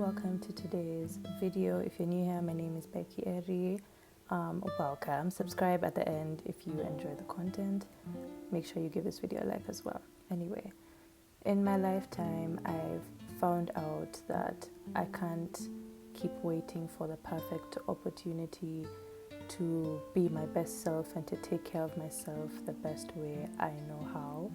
welcome to today's video. If you're new here, my name is Beckie Eri. Welcome. Subscribe at the end if you enjoy the content. Make sure you give this video a like as well. Anyway, in my lifetime, I've found out that I can't keep waiting for the perfect opportunity to be my best self and to take care of myself the best way I know how.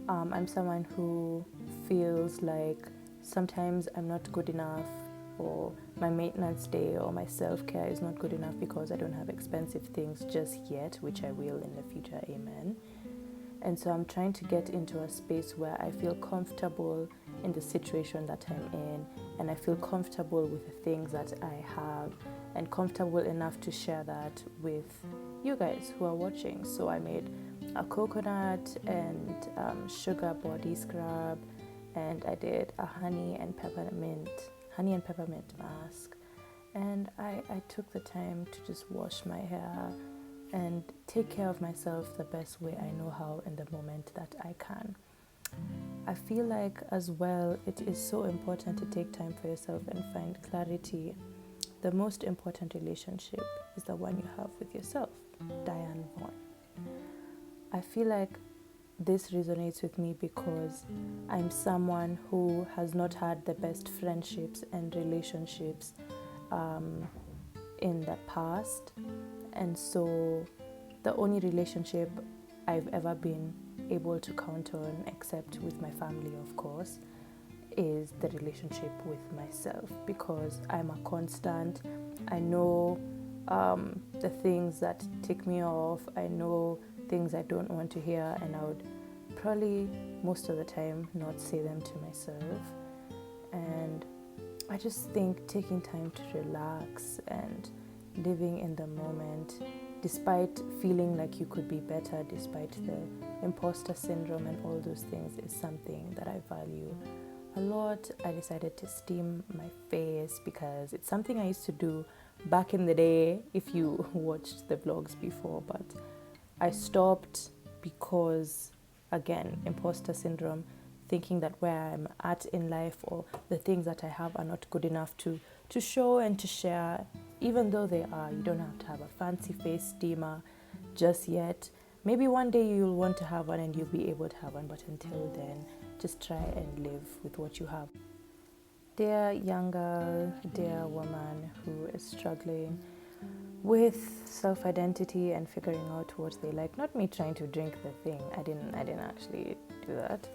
I'm someone who feels like sometimes I'm not good enough, or my maintenance day or my self-care is not good enough because I don't have expensive things just yet, which I will in the future, amen. And so I'm trying to get into a space where I feel comfortable in the situation that I'm in, and I feel comfortable with the things that I have, and comfortable enough to share that with you guys who are watching. So I made a coconut and sugar body scrub, and I did a honey and peppermint mask, and I took the time to just wash my hair and take care of myself the best way I know how in the moment that I can. I feel like as well it is so important to take time for yourself and find clarity. The most important relationship is the one you have with yourself. Diane Vaughan. I feel like this resonates with me because I'm someone who has not had the best friendships and relationships in the past, and so the only relationship I've ever been able to count on, except with my family of course, is the relationship with myself, because I'm a constant. I know the things that tick me off, I know things I don't want to hear, and I would probably most of the time not say them to myself. And I just think taking time to relax and living in the moment, despite feeling like you could be better, despite the imposter syndrome and all those things, is something that I value a lot. I decided to steam my face because it's something I used to do back in the day, if you watched the vlogs before, but I stopped because, again, imposter syndrome, thinking that where I'm at in life or the things that I have are not good enough to show and to share, even though they are. You don't have to have a fancy face steamer just yet. Maybe one day you'll want to have one and you'll be able to have one, but until then, just try and live with what you have. Dear young girl, dear woman who is struggling with self-identity and figuring out what they like. Not me trying to drink the thing. I didn't actually do that.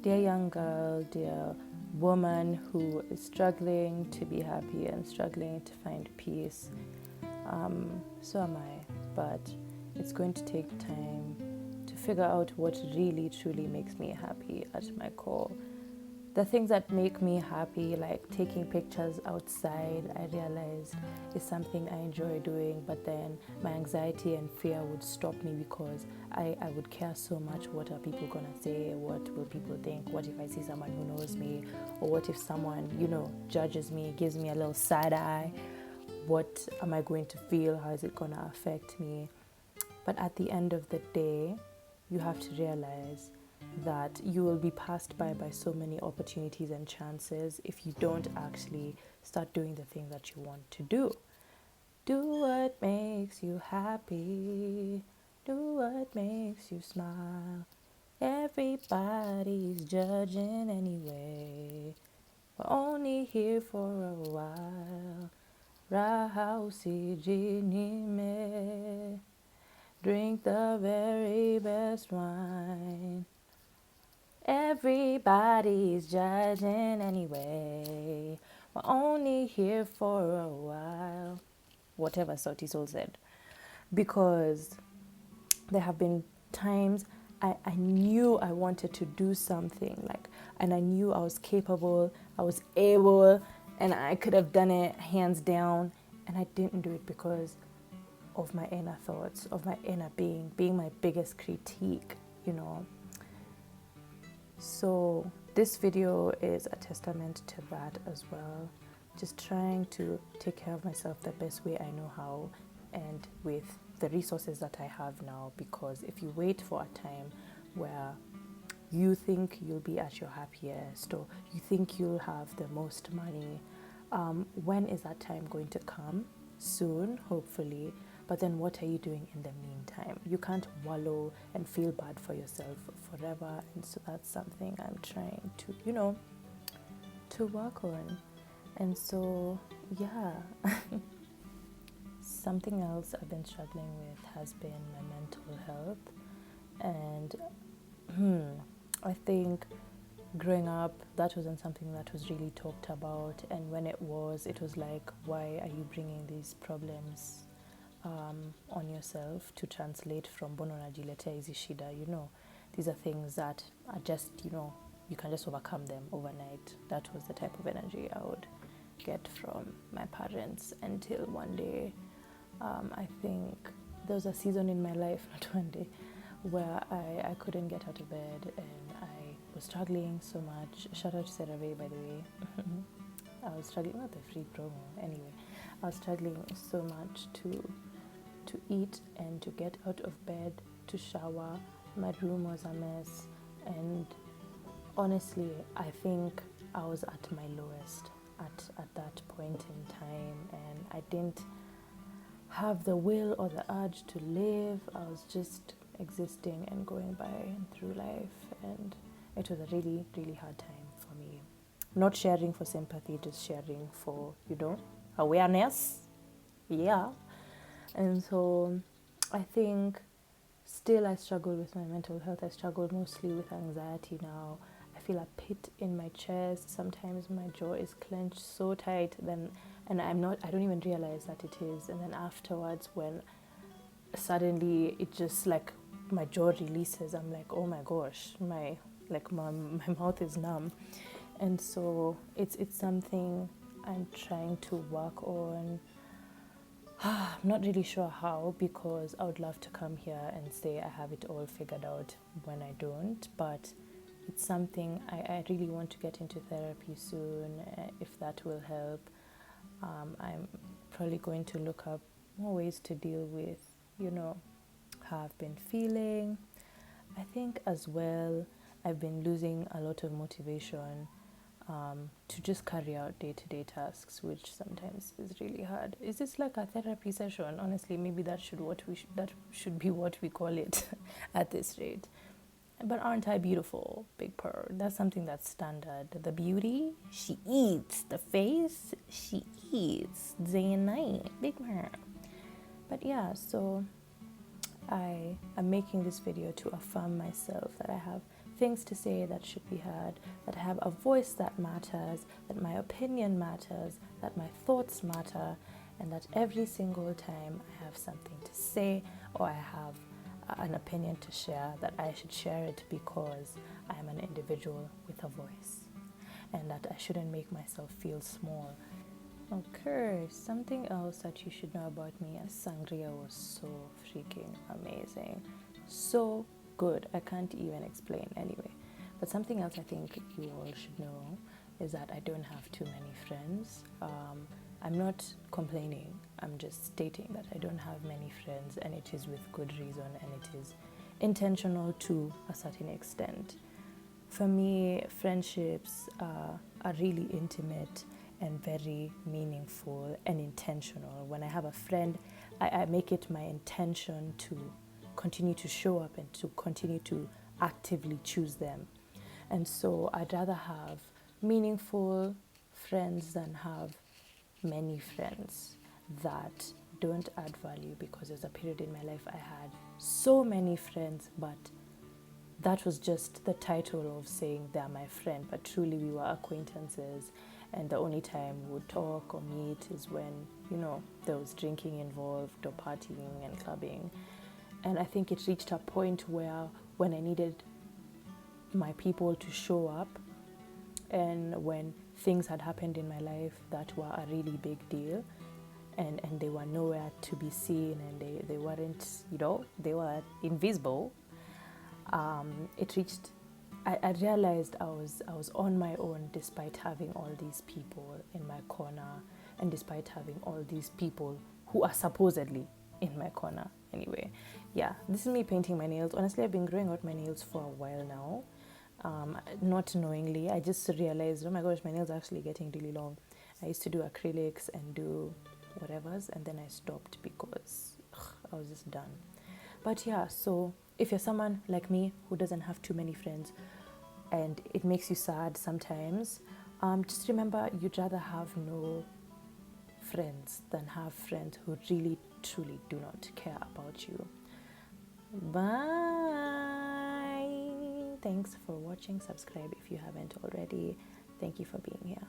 Dear young girl, dear woman who is struggling to be happy and struggling to find peace. So am I, but it's going to take time to figure out what really truly makes me happy at my core. The things that make me happy, like taking pictures outside, I realized is something I enjoy doing, but then my anxiety and fear would stop me because I would care so much. What are people gonna say? What will people think? What if I see someone who knows me? Or what if someone, judges me, gives me a little side eye? What am I going to feel? How is it gonna affect me? But at the end of the day, you have to realize that you will be passed by so many opportunities and chances if you don't actually start doing the thing that you want to do. Do what makes you happy. Do what makes you smile. Everybody's judging anyway. We're only here for a while. Rahausi jinime. Drink the very best wine. Everybody's judging anyway. We're only here for a while. Whatever Sauti Soul said. Because there have been times I knew I wanted to do something, and I knew I was capable, I was able, and I could have done it hands down, and I didn't do it because of my inner thoughts, of my inner being my biggest critique, So this video is a testament to that as well. Just trying to take care of myself the best way I know how, and with the resources that I have now, because if you wait for a time where you think you'll be at your happiest, or you think you'll have the most money. When is that time going to come? Soon, hopefully. But then what are you doing in the meantime? You can't wallow and feel bad for yourself forever. And so that's something I'm trying to, to work on. And so, yeah. Something else I've been struggling with has been my mental health. And I think growing up, that wasn't something that was really talked about. And when it was like, why are you bringing these problems on yourself to translate from bono najiletea hizi shida? These are things that are just, you can just overcome them overnight. That was the type of energy I would get from my parents until one day, I think there was a season in my life, not one day, where I couldn't get out of bed and I was struggling so much. Shout out to CeraVe, by the way. I was struggling, not the free promo, anyway. I was struggling so much to eat and to get out of bed, to shower. My room was a mess, and honestly, I think I was at my lowest at that point in time, and I didn't have the will or the urge to live. I was just existing and going by and through life, and it was a really, really hard time for me. Not sharing for sympathy, just sharing for, awareness. Yeah. And so I think still I struggle with my mental health. I struggle mostly with anxiety now. I feel a pit in my chest. Sometimes my jaw is clenched so tight, and I don't even realize that it is. And then afterwards, when suddenly it just like my jaw releases, I'm like, oh my gosh, my mouth is numb. And so it's something I'm trying to work on. I'm not really sure how, because I would love to come here and say I have it all figured out when I don't, but it's something I really want to get into therapy soon, if that will help. I'm probably going to look up more ways to deal with, how I've been feeling. I think as well, I've been losing a lot of motivation to just carry out day-to-day tasks, which sometimes is really hard. Is this like a therapy session? Honestly, maybe that should be what we call it at this rate. But aren't I beautiful, Big Purr? That's something that's standard. The beauty, she eats. The face, she eats. Day and night, Big Purr. But yeah, so I am making this video to affirm myself that I have things to say that should be heard, that I have a voice that matters, that my opinion matters, that my thoughts matter, and that every single time I have something to say or I have an opinion to share, that I should share it because I am an individual with a voice, and that I shouldn't make myself feel small. Okay, something else that you should know about me is sangria was so freaking amazing. So good. I can't even explain anyway. But something else I think you all should know is that I don't have too many friends. I'm not complaining. I'm just stating that I don't have many friends, and it is with good reason, and it is intentional to a certain extent. For me, friendships are really intimate and very meaningful and intentional. When I have a friend, I make it my intention to continue to show up and to continue to actively choose them. And so I'd rather have meaningful friends than have many friends that don't add value, because there's a period in my life I had so many friends, but that was just the title of saying they're my friend, but truly we were acquaintances, and the only time we would talk or meet is when, there was drinking involved or partying and clubbing. And I think it reached a point where when I needed my people to show up, and when things had happened in my life that were a really big deal, and they were nowhere to be seen, and they weren't, they were invisible, it reached, I realized I was on my own, despite having all these people in my corner, and despite having all these people who are supposedly in my corner. Anyway, yeah, this is me painting my nails. Honestly, I've been growing out my nails for a while now. Not knowingly. I just realized, oh my gosh, my nails are actually getting really long. I used to do acrylics and do whatevers, and then I stopped because I was just done. But yeah, so if you're someone like me who doesn't have too many friends and it makes you sad sometimes, just remember you'd rather have no friends than have friends who really truly do not care about you. Bye. Thanks for watching. Subscribe if you haven't already. Thank you for being here.